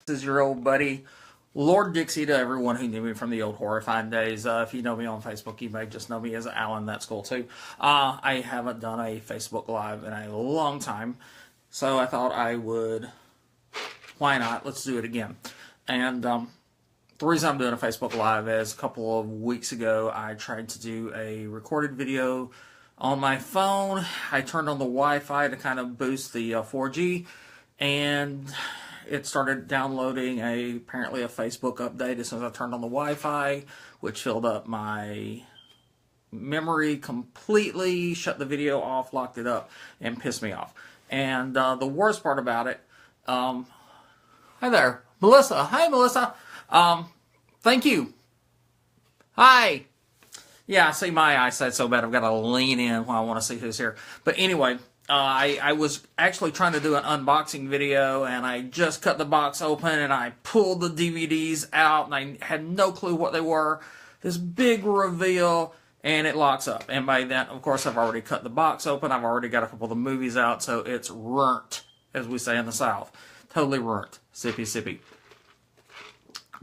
This is your old buddy, Lord Dixie, to everyone who knew me from the old horrifying days. If you know me on Facebook, you may just know me as Alan. That's cool too. I haven't done a Facebook Live in a long time, so I thought I would. Why not? Let's do it again. And the reason I'm doing a Facebook Live is a couple of weeks ago I tried to do a recorded video on my phone. I turned on the Wi-Fi to kind of boost the 4G, and it started downloading apparently a Facebook update as soon as I turned on the Wi-Fi, which filled up my memory completely, shut the video off, locked it up, and pissed me off. And the worst part about it, hi there, Melissa. Hi, Melissa. Thank you. Hi. Yeah, I see my eyesight so bad I've got to lean in when I want to see who's here. But anyway, I was actually trying to do an unboxing video, and I just cut the box open, and I pulled the DVDs out, and I had no clue what they were. This big reveal, and it locks up. And by then, of course, I've already cut the box open. I've already got a couple of the movies out, so it's runt, as we say in the South. Totally runt. Sippy, sippy.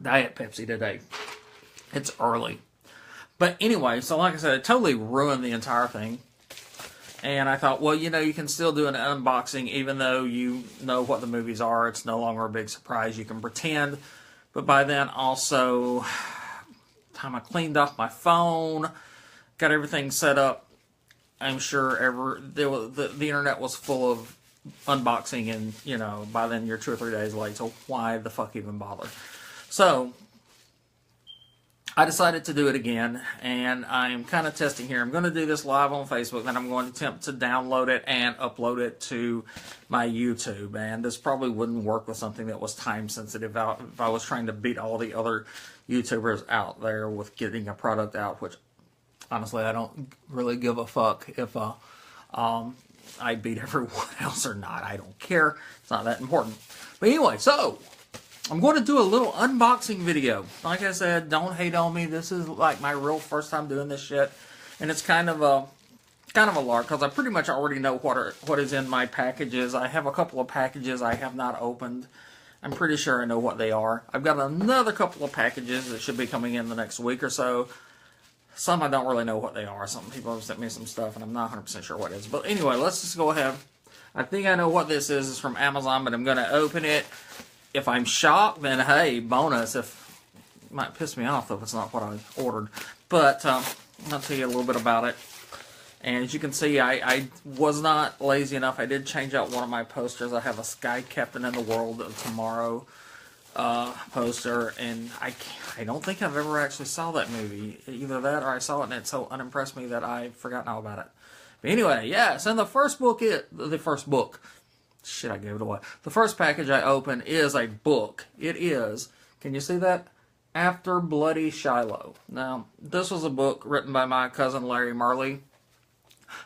Diet Pepsi today. It's early. But anyway, so like I said, it totally ruined the entire thing. And I thought, well, you know, you can still do an unboxing even though you know what the movies are. It's no longer a big surprise. You can pretend. But by then, also, time I cleaned off my phone, got everything set up, I'm sure the internet was full of unboxing, and, you know, by then you're 2 or 3 days late, so why the fuck even bother? So I decided to do it again, and I'm kind of testing here. I'm going to do this live on Facebook, then I'm going to attempt to download it and upload it to my YouTube. And this probably wouldn't work with something that was time sensitive if I was trying to beat all the other YouTubers out there with getting a product out, which honestly I don't really give a fuck if I beat everyone else or not. I don't care. It's not that important. But anyway, so I'm going to do a little unboxing video. Like I said, don't hate on me. This is like my real first time doing this shit, and it's kind of a lark because I pretty much already know what is in my packages. I have a couple of packages I have not opened. I'm pretty sure I know what they are. I've got another couple of packages that should be coming in the next week or so. Some I don't really know what they are. Some people have sent me some stuff, and I'm not 100% sure what it is. But anyway, let's just go ahead. I think I know what this is. It's from Amazon, but I'm going to open it. If I'm shocked, then hey, bonus. It might piss me off, though, if it's not what I ordered. But I'll tell you a little bit about it. And as you can see, I was not lazy enough. I did change out one of my posters. I have a Sky Captain in the World of Tomorrow poster, and I don't think I've ever actually saw that movie. Either that or I saw it and it so unimpressed me that I forgot all about it. But anyway, yes, and the first book, shit, I gave it away. The first package I open is a book. It is, can you see that? After Bloody Shiloh. Now, this was a book written by my cousin Larry Marley.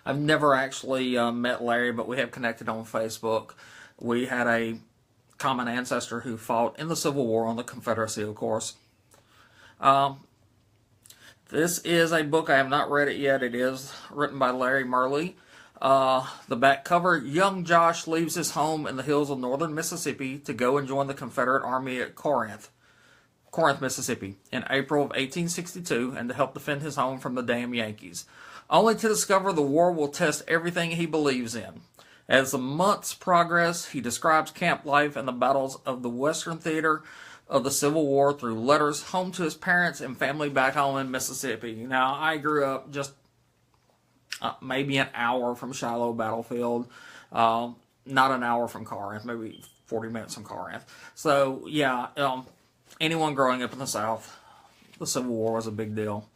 I've never actually met Larry, but we have connected on Facebook. We had a common ancestor who fought in the Civil War on the Confederacy, of course. This is a book. I have not read it yet. It is written by Larry Marley. The back cover, young Josh leaves his home in the hills of northern Mississippi to go and join the Confederate Army at Corinth, Mississippi, in April of 1862, and to help defend his home from the damn Yankees, only to discover the war will test everything he believes in. As the months progress, he describes camp life and the battles of the Western theater of the Civil War through letters home to his parents and family back home in Mississippi. Now, I grew up just maybe an hour from Shiloh Battlefield, not an hour from Corinth, maybe 40 minutes from Corinth. So, yeah, anyone growing up in the South, the Civil War was a big deal.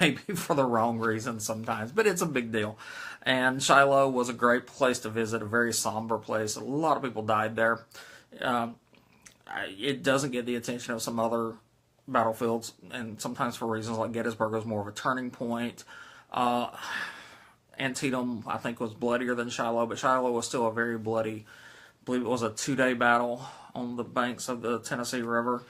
Maybe for the wrong reasons sometimes, but it's a big deal. And Shiloh was a great place to visit, a very somber place. A lot of people died there. It doesn't get the attention of some other battlefields, and sometimes for reasons like Gettysburg was more of a turning point. Antietam, I think, was bloodier than Shiloh, but Shiloh was still a very bloody, I believe it was a 2-day battle on the banks of the Tennessee River.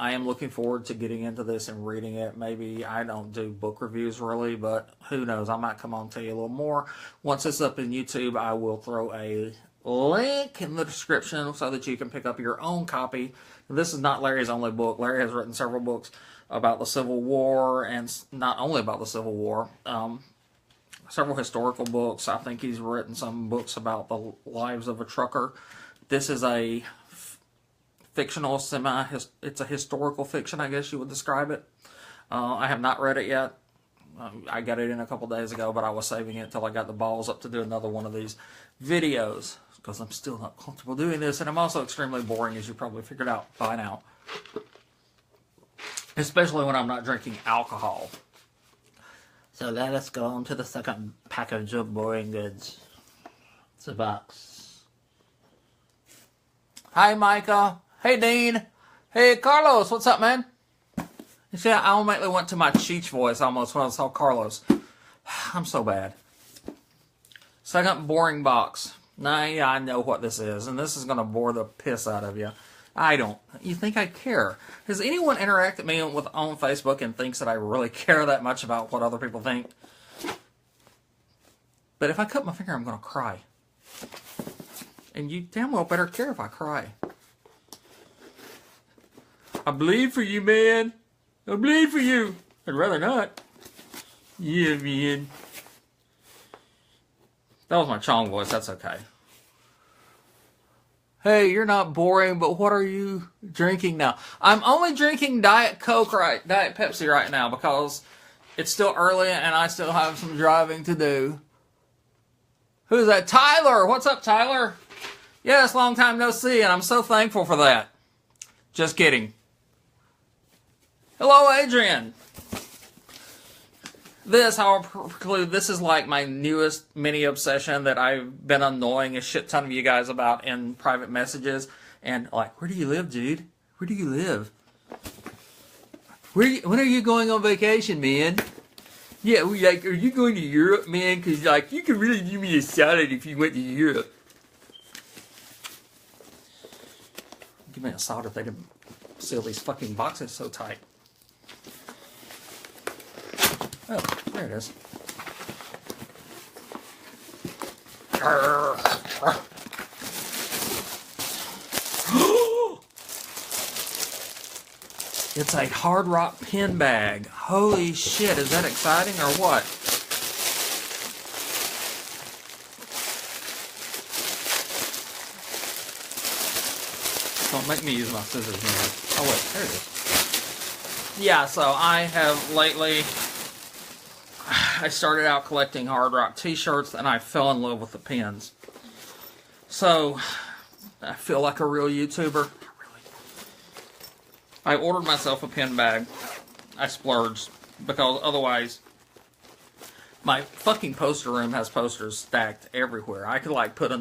I am looking forward to getting into this and reading it. Maybe I don't do book reviews really, but who knows? I might come on and tell you a little more. Once it's up in YouTube, I will throw a link in the description so that you can pick up your own copy. This is not Larry's only book. Larry has written several books about the Civil War, and not only about the Civil War, several historical books. I think he's written some books about the lives of a trucker. This is a fictional it's a historical fiction, I guess you would describe it. I have not read it yet. I got it in a couple days ago, but I was saving it until I got the balls up to do another one of these videos, because I'm still not comfortable doing this, and I'm also extremely boring, as you probably figured out by now. Especially when I'm not drinking alcohol. So let us go on to the second package of boring goods. It's a box. Hi, Micah. Hey, Dean. Hey, Carlos. What's up, man? You see, I automatically went to my Cheech voice almost when I saw Carlos. I'm so bad. Second boring box. Now, yeah, I know what this is, and this is going to bore the piss out of you. I don't. You think I care? Has anyone interacted with me on Facebook and thinks that I really care that much about what other people think? But if I cut my finger, I'm going to cry. And you damn well better care if I cry. I bleed for you, man. I bleed for you. I'd rather not. Yeah, man. That was my Chong voice. That's okay. Hey, you're not boring, but what are you drinking now? I'm only drinking Diet Coke, Diet Pepsi right now, because it's still early and I still have some driving to do. Who's that? Tyler! What's up, Tyler? Yes, long time no see, and I'm so thankful for that. Just kidding. Hello, Adrian. I'll preclude, this is like my newest mini obsession that I've been annoying a shit ton of you guys about in private messages. And like, where do you live, dude? Where do you live? When are you going on vacation, man? Yeah, are you going to Europe, man? Because like, you could really do me a salad if you went to Europe. Give me a salad if they didn't seal these fucking boxes so tight. Oh, there it is. It's a Hard Rock pin bag. Holy shit, is that exciting or what? Don't make me use my scissors, man. Oh wait, there it is. Yeah, so I have lately... I started out collecting Hard Rock t-shirts, and I fell in love with the pins. So, I feel like a real YouTuber. I ordered myself a pin bag. I splurged, because otherwise, my fucking poster room has posters stacked everywhere. I could like put a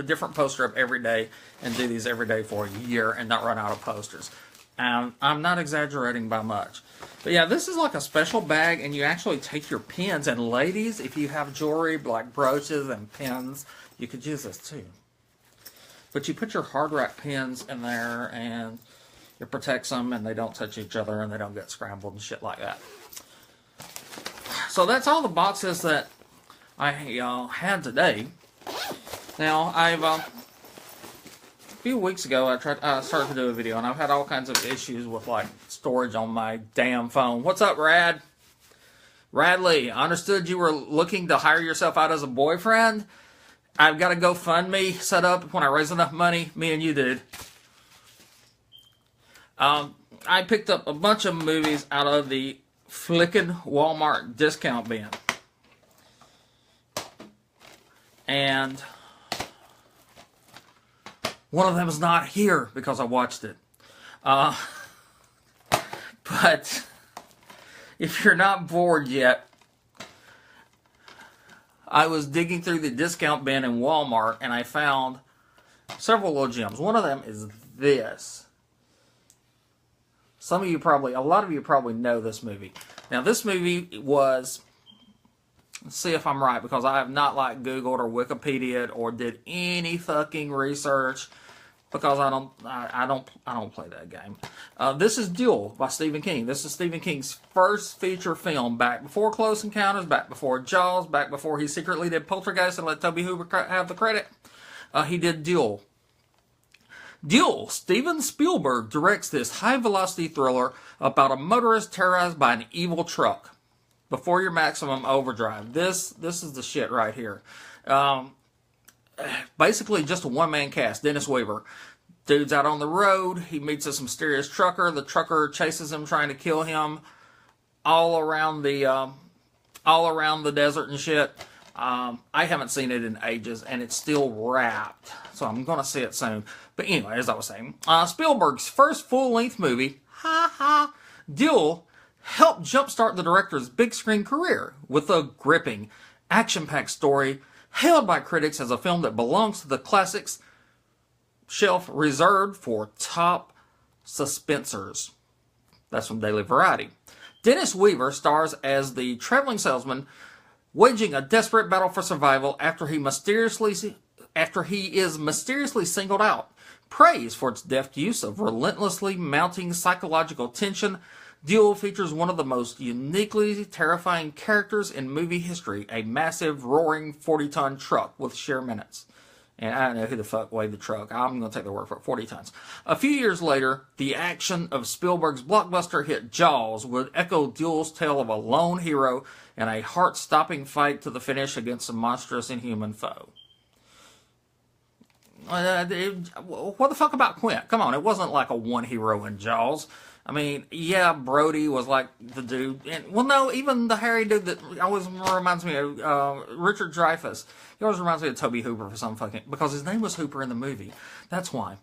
different poster up every day and do these every day for a year and not run out of posters. I'm not exaggerating by much. But yeah, this is like a special bag, and you actually take your pins. And ladies, if you have jewelry, like brooches and pins, you could use this too. But you put your Hard Rock pins in there, and it protects them, and they don't touch each other, and they don't get scrambled and shit like that. So that's all the boxes that I had today. Now, a few weeks ago, I started to do a video, and I've had all kinds of issues with like storage on my damn phone. What's up, Rad? Radley, I understood you were looking to hire yourself out as a boyfriend. I've got a GoFundMe set up when I raise enough money. Me and you, dude. I picked up a bunch of movies out of the Flickin' Walmart discount bin. And one of them is not here because I watched it. But if you're not bored yet, I was digging through the discount bin in Walmart and I found several little gems. One of them is this. A lot of you probably know this movie. Now this movie was, let's see if I'm right, because I have not like Googled or Wikipedia'd or did any fucking research, because I don't play that game. This is Duel by Stephen King. This is Stephen King's first feature film, back before Close Encounters, back before Jaws, back before he secretly did Poltergeist and let Tobe Hooper have the credit. He did Duel. Duel. Steven Spielberg directs this high-velocity thriller about a motorist terrorized by an evil truck. Before Your Maximum Overdrive. This is the shit right here. Basically just a one-man cast. Dennis Weaver. Dude's out on the road. He meets this mysterious trucker. The trucker chases him, trying to kill him all around the desert and shit. I haven't seen it in ages, and it's still wrapped, so I'm going to see it soon. But anyway, as I was saying, Spielberg's first full-length movie, Duel, helped jumpstart the director's big-screen career with a gripping, action-packed story hailed by critics as a film that belongs to the classics shelf reserved for top suspensors. That's from Daily Variety. Dennis Weaver stars as the traveling salesman waging a desperate battle for survival after he is mysteriously singled out. Praised for its deft use of relentlessly mounting psychological tension, Duel features one of the most uniquely terrifying characters in movie history, a massive, roaring 40-ton truck with sheer minutes. And I don't know who the fuck weighed the truck. I'm going to take the word for it, 40 tons. A few years later, the action of Spielberg's blockbuster hit Jaws would echo Duel's tale of a lone hero and a heart-stopping fight to the finish against a monstrous inhuman foe. What the fuck about Quint? Come on, it wasn't like a one hero in Jaws. I mean, yeah, Brody was like the dude. And, well, no, even the hairy dude that always reminds me of Richard Dreyfuss. He always reminds me of Toby Hooper for some fucking... Because his name was Hooper in the movie. That's why.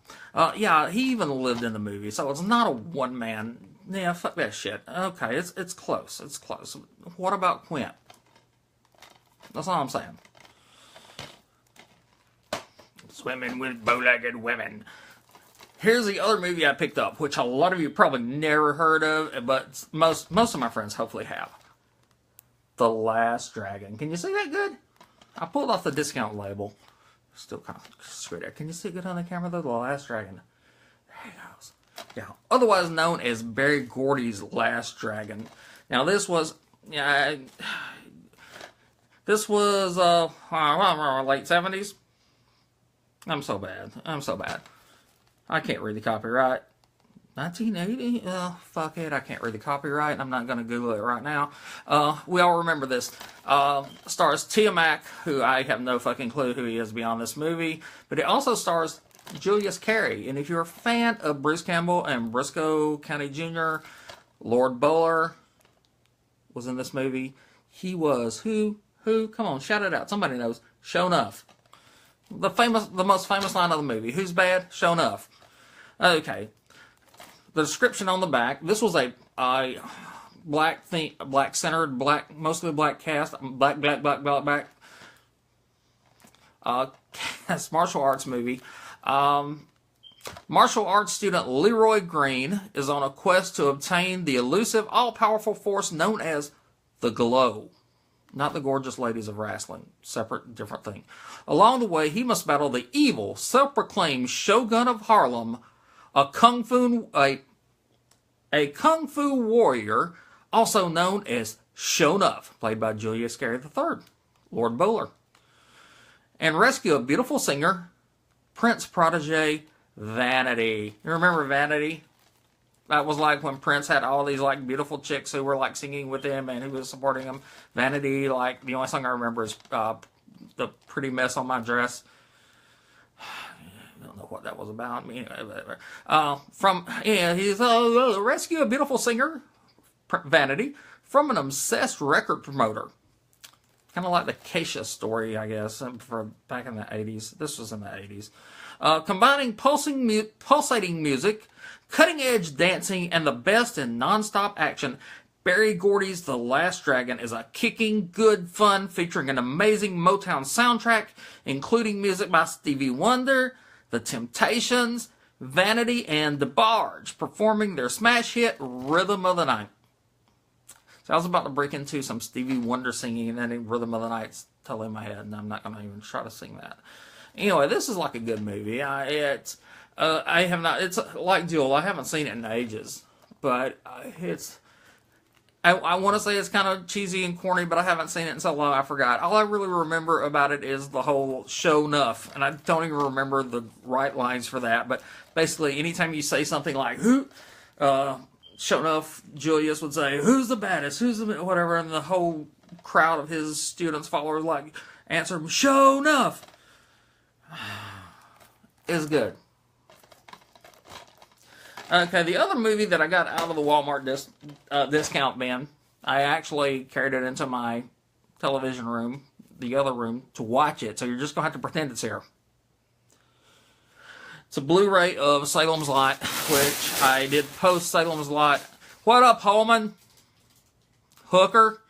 Yeah, he even lived in the movie. So it's not a one-man... Yeah, fuck that shit. Okay, it's close. It's close. What about Quint? That's all I'm saying. Swimming with bow-legged women. Here's the other movie I picked up, which a lot of you probably never heard of, but most of my friends hopefully have. The Last Dragon. Can you see that good? I pulled off the discount label. Still kind of screwed there. Can you see it good on the camera though? The Last Dragon. There he goes. Yeah. Otherwise known as Berry Gordy's Last Dragon. Now this was... late 70s. I'm so bad. I can't read the copyright. 1980? Fuck it. I can't read the copyright. I'm not going to Google it right now. We all remember this. Stars Tia Mack, who I have no fucking clue who he is beyond this movie. But it also stars Julius Carry. And if you're a fan of Bruce Campbell and Briscoe County Jr., Lord Bowler was in this movie. He was who? Come on, shout it out. Somebody knows. Sho'nuff. The most famous line of the movie. Who's bad? Sho'nuff. Okay. The description on the back. This was a black-centered, mostly black cast. Black. Cast martial arts movie. Martial arts student Leroy Green is on a quest to obtain the elusive, all-powerful force known as the Glow. Not the gorgeous ladies of wrestling. Separate, different thing. Along the way, he must battle the evil, self-proclaimed Shogun of Harlem, a kung fu warrior, also known as Sho'nuff, played by Julius Carry III, Lord Bowler, and rescue a beautiful singer, Prince protege Vanity. You remember Vanity? That was like when Prince had all these like beautiful chicks who were like singing with him and who was supporting him. Vanity, like the only song I remember is The Pretty Mess on My Dress. I don't know what that was about. I mean, anyway, he's rescue a beautiful singer, Vanity, from an obsessed record promoter. Kind of like the Keisha story, I guess, for back in the 80s. This was in the 80s. Combining pulsating music, cutting-edge dancing, and the best in non-stop action, Berry Gordy's The Last Dragon is a kicking, good fun featuring an amazing Motown soundtrack, including music by Stevie Wonder, The Temptations, Vanity, and DeBarge, performing their smash hit, Rhythm of the Night. So I was about to break into some Stevie Wonder singing, and then Rhythm of the Night's totally in my head, and I'm not going to even try to sing that. Anyway, this is like a good movie. It's like Duel. I haven't seen it in ages, but I want to say it's kind of cheesy and corny, but I haven't seen it in so long I forgot. All I really remember about it is the whole show enough, and I don't even remember the right lines for that. But basically, anytime you say something like "who," show enough, Julius would say, "Who's the baddest? Who's the whatever?" And the whole crowd of his students, followers, like answer, "Show enough." Is good. Okay, the other movie that I got out of the Walmart discount bin, I actually carried it into my television room, the other room, to watch it. So you're just going to have to pretend it's here. It's a Blu-ray of Salem's Lot, which I did post Salem's Lot. What up, Holman? Hooker?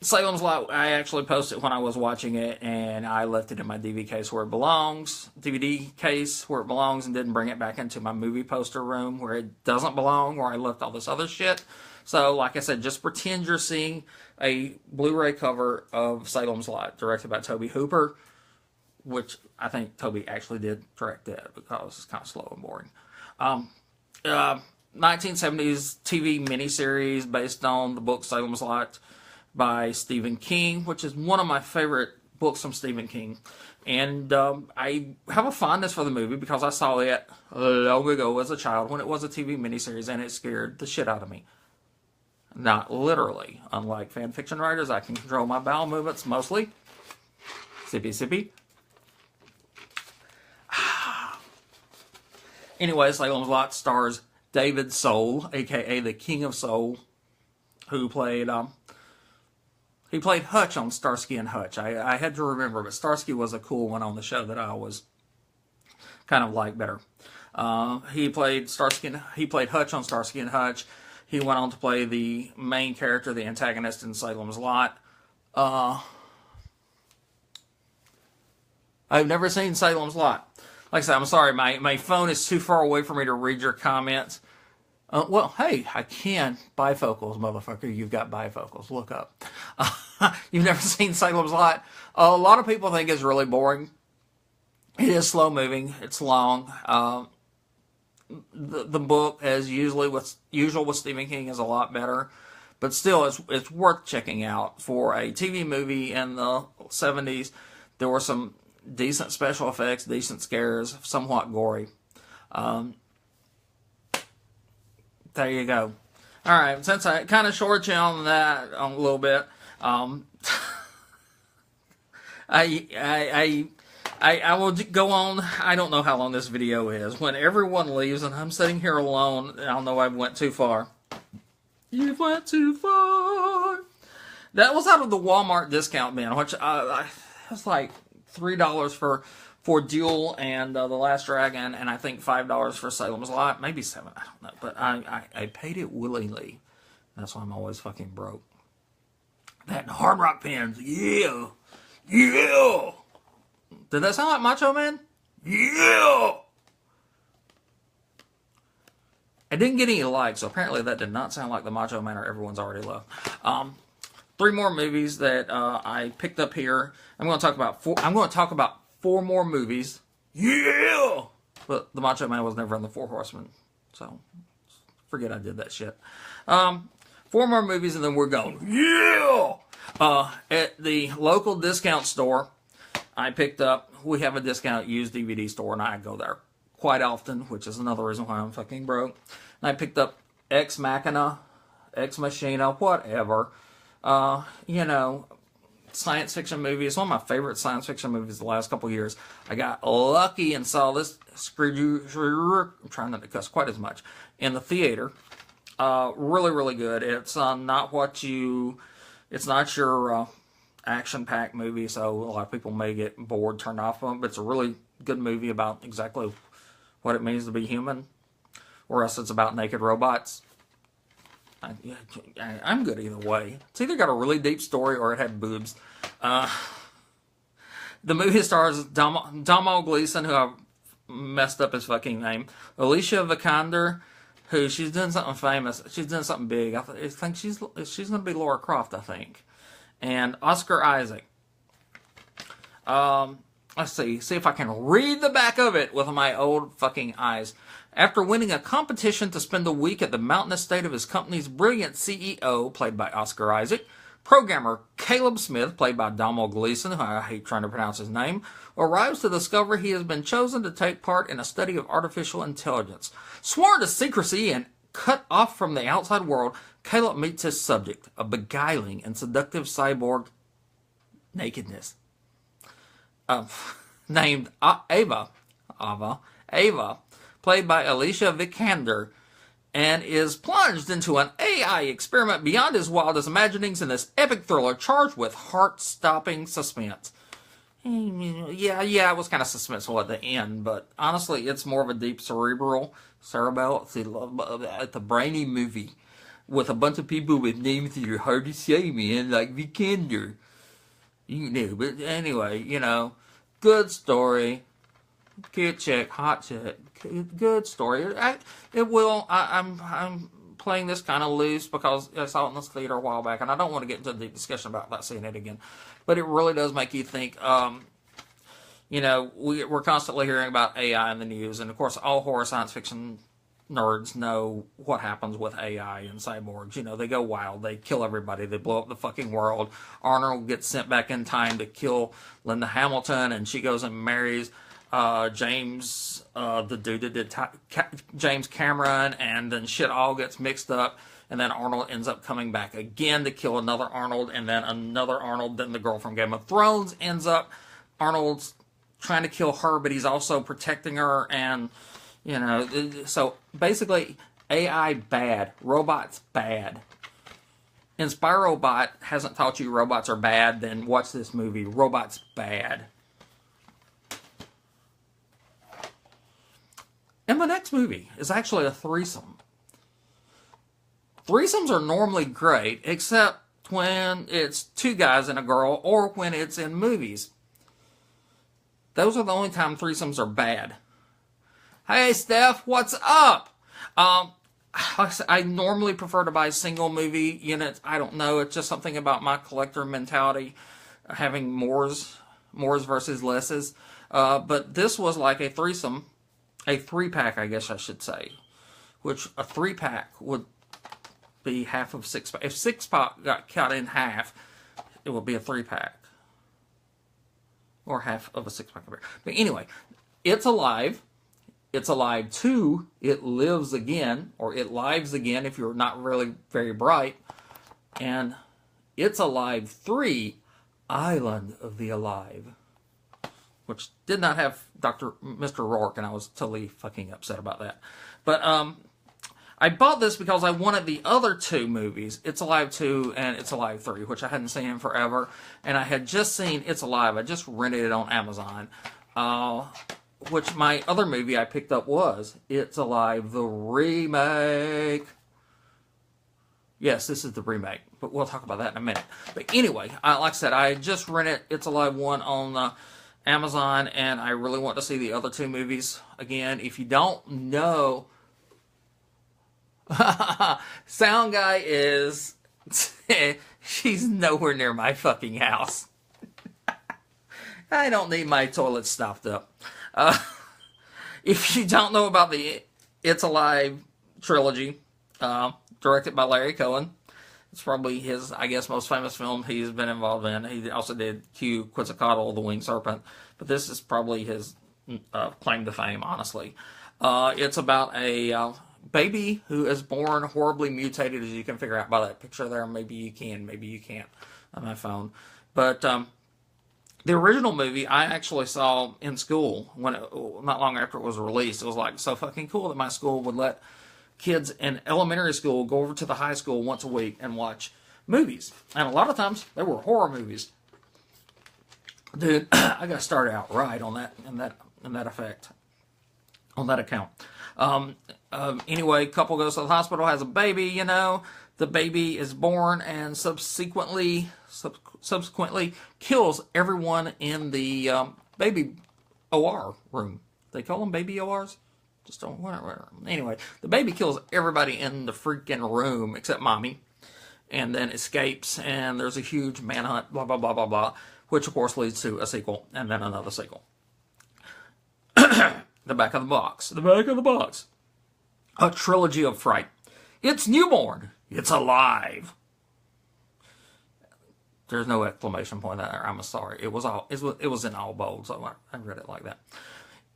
Salem's Lot, I actually posted when I was watching it, and I left it in my DVD case where it belongs, and didn't bring it back into my movie poster room where it doesn't belong, where I left all this other shit. So, like I said, just pretend you're seeing a Blu-ray cover of Salem's Lot, directed by Tobe Hooper, which I think Tobe actually did direct that because it's kind of slow and boring. 1970s TV miniseries based on the book Salem's Lot by Stephen King, which is one of my favorite books from Stephen King. And I have a fondness for the movie because I saw it long ago as a child when it was a TV miniseries, and it scared the shit out of me. Not literally. Unlike fan fiction writers, I can control my bowel movements mostly. Sippy, sippy. Anyway, Salem's Lot stars David Soul, a.k.a. the King of Soul, who played... He played Hutch on Starsky and Hutch. I had to remember, but Starsky was a cool one on the show that I always kind of liked better. He played Hutch on Starsky and Hutch. He went on to play the main character, the antagonist in Salem's Lot. I've never seen Salem's Lot. Like I said, I'm sorry, my phone is too far away for me to read your comments. Well, hey, I can. Bifocals, motherfucker. You've got bifocals. Look up. You've never seen Salem's Lot. A lot of people think it's really boring. It is slow moving. It's long. The book, as usual with Stephen King, is a lot better. But still, it's worth checking out. For a TV movie in the 70s, there were some decent special effects, decent scares, somewhat gory. There you go. All right, since I kind of short you on that a little bit, I will go on. I don't know how long this video is. When everyone leaves and I'm sitting here alone, I'll know I went too far. You went too far. That was out of the Walmart discount bin, which it was like $3 for Duel and The Last Dragon, and I think $5 for Salem's Lot, maybe $7, I don't know, but I paid it willingly. That's why I'm always fucking broke. That Hard Rock pins, yeah, yeah. Did that sound like Macho Man? Yeah. I didn't get any likes, so apparently that did not sound like the Macho Man or Everyone's Already Loved. 3 more movies that I picked up here. I'm going to talk about 4 more movies. Yeah! But the Macho Man was never in the 4 Horsemen. So, forget I did that shit. 4 more movies and then we're going. Yeah! At the local discount store, I picked up, we have a discount used DVD store, and I go there quite often, which is another reason why I'm fucking broke. And I picked up Ex Machina, Ex Machina, whatever. Science fiction movie. It's one of my favorite science fiction movies the last couple of years. I got lucky and saw this I'm trying not to cuss quite as much in the theater. Really, really good. It's not your action-packed movie, so a lot of people may get bored, turned off of it, but it's a really good movie about exactly what it means to be human, or else it's about naked robots. I'm good either way. It's either got a really deep story or it had boobs. The movie stars Domhnall Gleeson, who I messed up his fucking name. Alicia Vikander, who she's doing something famous. She's doing something big. I think she's going to be Laura Croft, I think. And Oscar Isaac. Let's see if I can read the back of it with my old fucking eyes. After winning a competition to spend a week at the mountain estate of his company's brilliant CEO, played by Oscar Isaac, programmer Caleb Smith, played by Domhnall Gleeson, who I hate trying to pronounce his name, arrives to discover he has been chosen to take part in a study of artificial intelligence. Sworn to secrecy and cut off from the outside world, Caleb meets his subject, a beguiling and seductive cyborg nakedness. Named Ava, played by Alicia Vikander, and is plunged into an AI experiment beyond his wildest imaginings in this epic thriller charged with heart-stopping suspense. Yeah, it was kind of suspenseful at the end, but honestly, it's more of a deep cerebral, it's a brainy movie with a bunch of people with names that are hard to say, man, like Vikander. But anyway, good story. Cute chick, hot chick, good story. I'm playing this kind of loose because I saw it in this theater a while back, and I don't want to get into a deep discussion about that seeing it again. But it really does make you think. We're constantly hearing about AI in the news, and of course, all horror science fiction nerds know what happens with AI and cyborgs. They go wild, they kill everybody, they blow up the fucking world. Arnold gets sent back in time to kill Linda Hamilton, and she goes and marries James, the dude that did James Cameron, and then shit all gets mixed up, and then Arnold ends up coming back again to kill another Arnold, and then another Arnold, then the girl from Game of Thrones ends up, Arnold's trying to kill her, but he's also protecting her, and, so basically, AI bad, robots bad. InspiroBot hasn't taught you robots are bad, then watch this movie, Robots Bad. And the next movie is actually a threesome. Threesomes are normally great, except when it's two guys and a girl, or when it's in movies. Those are the only time threesomes are bad. Hey, Steph, what's up? I normally prefer to buy single movie units. I don't know. It's just something about my collector mentality, having mores versus lesses. But this was like a threesome. A 3-pack, I guess I should say. Which a 3-pack would be half of 6-pack. If 6-pack got cut in half, it would be a 3-pack. Or half of a 6-pack. But anyway, it's alive. It's Alive 2. It Lives Again. Or It Lives Again if you're not really very bright. And It's Alive 3. Island of the Alive. Which did not have Mr. Rourke, and I was totally fucking upset about that. But I bought this because I wanted the other two movies, It's Alive 2 and It's Alive 3, which I hadn't seen in forever. And I had just seen It's Alive. I just rented it on Amazon. Which my other movie I picked up was It's Alive, the remake. Yes, this is the remake, but we'll talk about that in a minute. But anyway, like I said, I just rented It's Alive 1 on Amazon, and I really want to see the other two movies again. If you don't know, Sound Guy is, she's nowhere near my fucking house. I don't need my toilet stopped up. If you don't know about the It's Alive trilogy, directed by Larry Cohen, it's probably his, I guess, most famous film he's been involved in. He also did Q, Quetzalcoatl, the Winged Serpent, but this is probably his claim to fame, honestly. It's about a baby who is born horribly mutated, as you can figure out by that picture there. Maybe you can, maybe you can't on my phone. But the original movie I actually saw in school not long after it was released. It was like so fucking cool that my school would let kids in elementary school go over to the high school once a week and watch movies. And a lot of times they were horror movies. Dude, I got started out right on that account. Anyway, couple goes to the hospital, has a baby, the baby is born and subsequently kills everyone in the baby OR room. They call them baby ORs? Just don't, whatever. Anyway, the baby kills everybody in the freaking room except mommy, and then escapes, and there's a huge manhunt, blah, blah, blah, blah, blah, which of course leads to a sequel, and then another sequel. The back of the box. A trilogy of fright. It's newborn. It's alive. There's no exclamation point there. I'm sorry. It was in all bold, so I read it like that.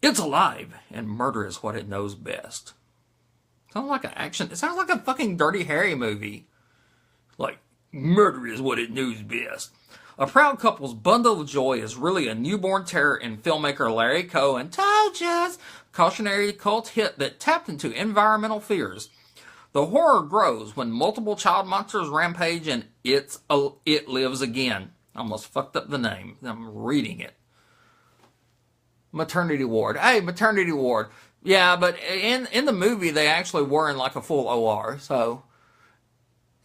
It's alive, and murder is what it knows best. Sounds like an action. It sounds like a fucking Dirty Harry movie. Like, murder is what it knows best. A proud couple's bundle of joy is really a newborn terror in filmmaker Larry Cohen told us, cautionary cult hit that tapped into environmental fears. The horror grows when multiple child monsters rampage and It Lives Again. I almost fucked up the name. I'm reading it. Maternity ward. Hey, maternity ward. Yeah, but in the movie, they actually were in like a full OR, so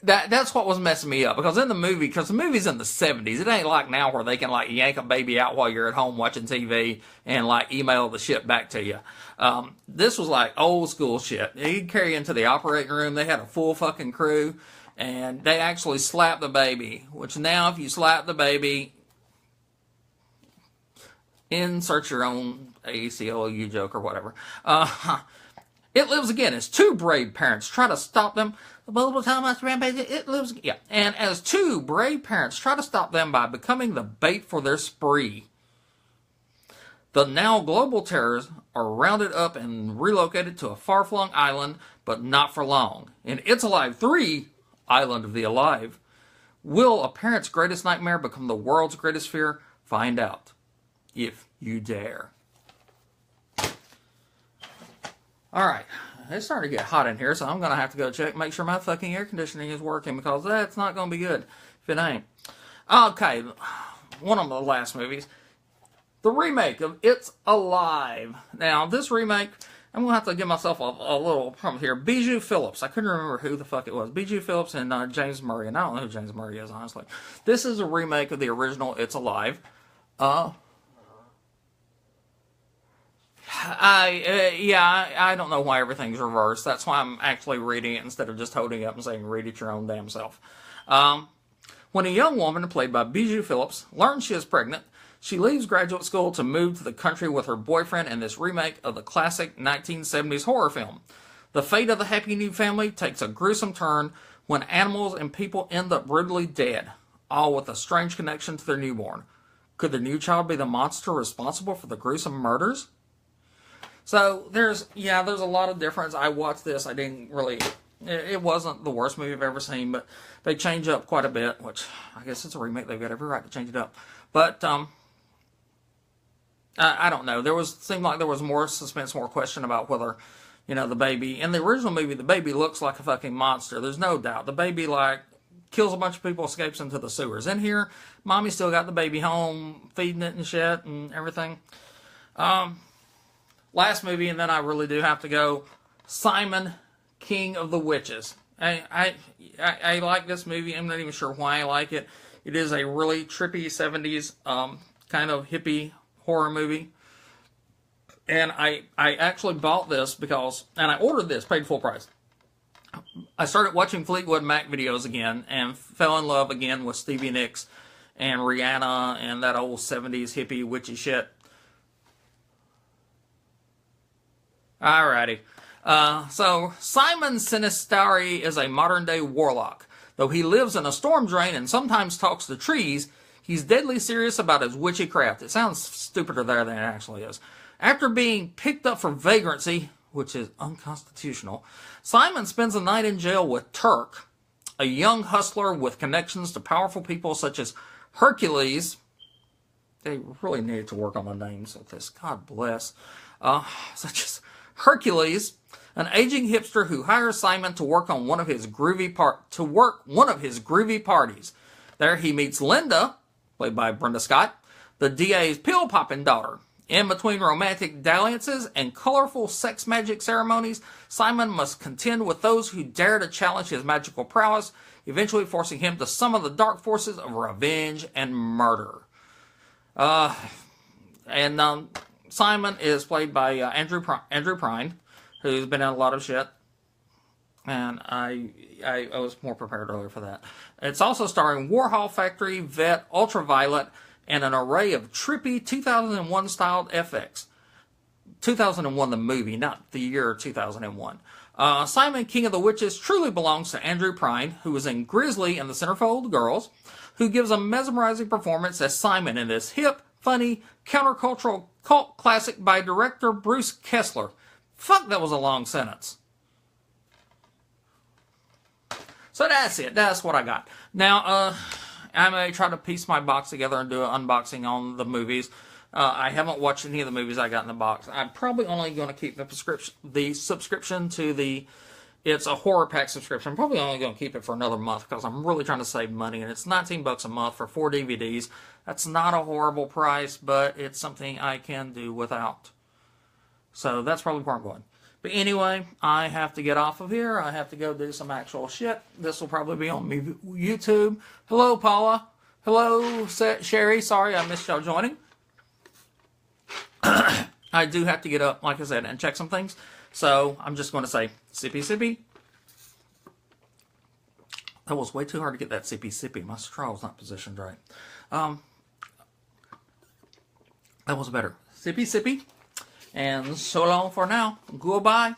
that's what was messing me up. Because the movie's in the 70s, it ain't like now where they can like yank a baby out while you're at home watching TV and like email the shit back to you. This was like old school shit. He'd carry into the operating room. They had a full fucking crew, and they actually slapped the baby. Which now, if you slap the baby, insert your own ACLU joke or whatever. It Lives Again as two brave parents try to stop them. The multiple time monster rampage, it lives again. Yeah. And as two brave parents try to stop them by becoming the bait for their spree. The now global terrors are rounded up and relocated to a far-flung island, but not for long. In It's Alive 3, Island of the Alive, will a parent's greatest nightmare become the world's greatest fear? Find out. If you dare. Alright, it's starting to get hot in here, so I'm going to have to go check, make sure my fucking air conditioning is working, because that's not going to be good if it ain't. Okay, one of the last movies. The remake of It's Alive. Now, this remake, I'm going to have to give myself a little problem here. Bijou Phillips. I couldn't remember who the fuck it was. Bijou Phillips and James Murray. And I don't know who James Murray is, honestly. This is a remake of the original It's Alive. I don't know why everything's reversed. That's why I'm actually reading it instead of just holding it up and saying, read it your own damn self. When a young woman, played by Bijou Phillips, learns she is pregnant, she leaves graduate school to move to the country with her boyfriend in this remake of the classic 1970s horror film. The fate of the happy new family takes a gruesome turn when animals and people end up brutally dead, all with a strange connection to their newborn. Could the new child be the monster responsible for the gruesome murders? So, there's a lot of difference. I watched this, it wasn't the worst movie I've ever seen, but they change up quite a bit, which, I guess it's a remake, they've got every right to change it up. But, I don't know, seemed like there was more suspense, more question about whether, the baby, in the original movie, the baby looks like a fucking monster, there's no doubt. The baby, kills a bunch of people, escapes into the sewers. In here, mommy still got the baby home, feeding it and shit and everything. Last movie, and then I really do have to go, Simon, King of the Witches. I like this movie. I'm not even sure why I like it. It is a really trippy 70s kind of hippie horror movie. And I actually bought this because, and I ordered this, paid full price. I started watching Fleetwood Mac videos again and fell in love again with Stevie Nicks and Rihanna and that old 70s hippie witchy shit. Alrighty. So, Simon Sinistari is a modern-day warlock. Though he lives in a storm drain and sometimes talks to trees, he's deadly serious about his witchy craft. It sounds stupider there than it actually is. After being picked up for vagrancy, which is unconstitutional, Simon spends a night in jail with Turk, a young hustler with connections to powerful people such as Hercules. They really needed to work on the names of this. God bless. Such as Hercules, an aging hipster who hires Simon to work on one of his groovy parties. There he meets Linda, played by Brenda Scott, the DA's pill-popping daughter. In between romantic dalliances and colorful sex magic ceremonies, Simon must contend with those who dare to challenge his magical prowess, eventually forcing him to summon the dark forces of revenge and murder. Simon is played by Andrew Prine, who's been in a lot of shit. And I was more prepared earlier for that. It's also starring Warhol Factory, Vet, Ultraviolet, and an array of trippy 2001 styled FX. 2001, the movie, not the year 2001. Simon, King of the Witches, truly belongs to Andrew Prine, who was in Grizzly and the Centerfold Girls, who gives a mesmerizing performance as Simon in this hip, funny, countercultural cult classic by director Bruce Kessler. Fuck, that was a long sentence. So that's it. That's what I got. Now, I may try to piece my box together and do an unboxing on the movies. I haven't watched any of the movies I got in the box. I'm probably only going to keep the subscription to the It's a Horror Pack subscription. I'm probably only going to keep it for another month because I'm really trying to save money, and it's $19 a month for 4 DVDs. That's not a horrible price, but it's something I can do without. So that's probably where I'm going. But anyway, I have to get off of here. I have to go do some actual shit. This will probably be on YouTube. Hello, Paula. Hello, Sherry. Sorry I missed y'all joining. I do have to get up, like I said, and check some things. So I'm just going to say, sippy, sippy. That was way too hard to get that sippy, sippy. My straw was not positioned right. That was better. Sippy, sippy. And so long for now. Goodbye.